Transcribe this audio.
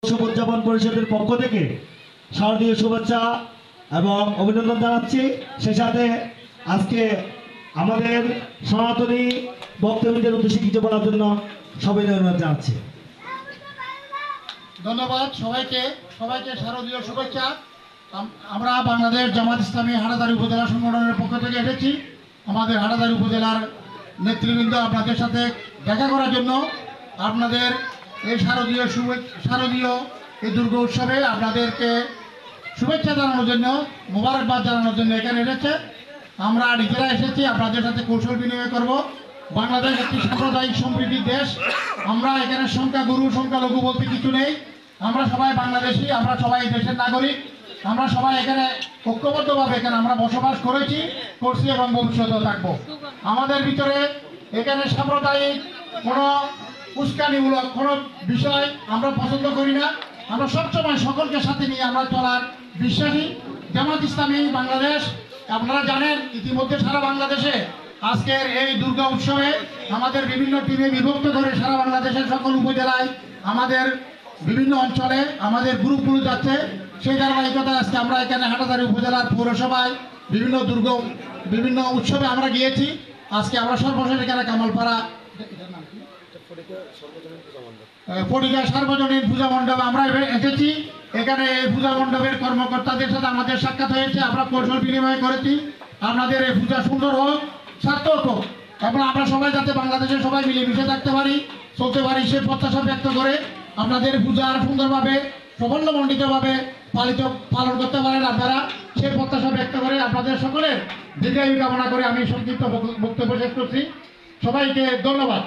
উৎসব উদযাপন পরিষদের পক্ষ থেকে শারদীয় শুভেচ্ছা এবং অভিনন্দন জানাচ্ছি। সেই সাথে আজকে আমাদের সনাতনী ভক্তবৃন্দের উদ্দেশ্যে কিছু বলার জন্য সবাই অনুরোধ জানাচ্ছি। ধন্যবাদ সবাইকে শারদীয় শুভেচ্ছা। আমরা বাংলাদেশ জামাত ইসলামী হাটাজারি উপজেলা সংগঠনের পক্ষ থেকে এসেছি আমাদের হাটাজারি উপজেলার নেতৃবৃন্দ আপনাদের সাথে দেখা করার জন্য। আপনাদের এই শারদীয় এই দুর্গা উৎসবে আপনাদেরকে শুভেচ্ছা জানানোর জন্য, মোবারকবাদ জানানোর জন্য এখানে এসেছে। আমরা নিজেরা এসেছি আপনাদের সাথে কৌশল বিনিময় করব। বাংলাদেশ একটি সাম্প্রদায়িক সম্প্রীতির দেশ। আমরা এখানে সংখ্যাগুরু সংখ্যালঘু বলতে কিছু নেই। আমরা সবাই বাংলাদেশি, আমরা সবাই দেশের নাগরিক। আমরা সবাই এখানে ঐক্যবদ্ধভাবে এখানে আমরা বসবাস করছি এবং ভবিষ্যতেও থাকবো। আমাদের ভিতরে এখানে সাম্প্রদায়িক কোনো উস্কানিমূলক কোনো বিষয় আমরা পছন্দ করি না। আমরা সবসময় সকলকে সাথে নিয়ে আমরা চলার বিশ্বাসী। জামাত ইসলামী বাংলাদেশ, আপনারা জানেন ইতিমধ্যে সারা বাংলাদেশে আজকের এই দুর্গা উৎসবে আমাদের বিভিন্ন টিমে বিভক্ত করে সারা বাংলাদেশের সকল উপজেলায় আমাদের বিভিন্ন অঞ্চলে আমাদের গ্রুপগুলো যাচ্ছে। সেই ধারাবাহিকতায় আজকে আমরা এখানে হাটাজারি উপজেলার পৌরসভায় বিভিন্ন উৎসবে আমরা গিয়েছি। আজকে আমরা সর্বশেষ এখানে কামালপাড়া পরিকা সার্বজনীন পূজা মণ্ডপে আমরা এসেছি। এখানে এই পূজা মণ্ডপের কর্মকর্তাদের সাথে আমাদের সাক্ষাৎ হয়েছে, আমরা কৌশল বিনিময় করেছি। আপনাদের এই পূজা সুন্দর হোক, সার্থক হোক এবং আমরা সবাই যাতে বাংলাদেশের সবাই মিলেমিশে থাকতে পারি, চলতে পারি, সে প্রত্যাশা ব্যক্ত করে আপনাদের পূজা সুন্দরভাবে সাফল্যমণ্ডিতভাবে পালন করতে পারেন আপনারা, সেই প্রত্যাশা ব্যক্ত করে আপনাদের সকলের দীর্ঘায়ু কামনা করে আমি সংক্ষিপ্ত বক্তব্য শেষ করছি। সবাইকে ধন্যবাদ।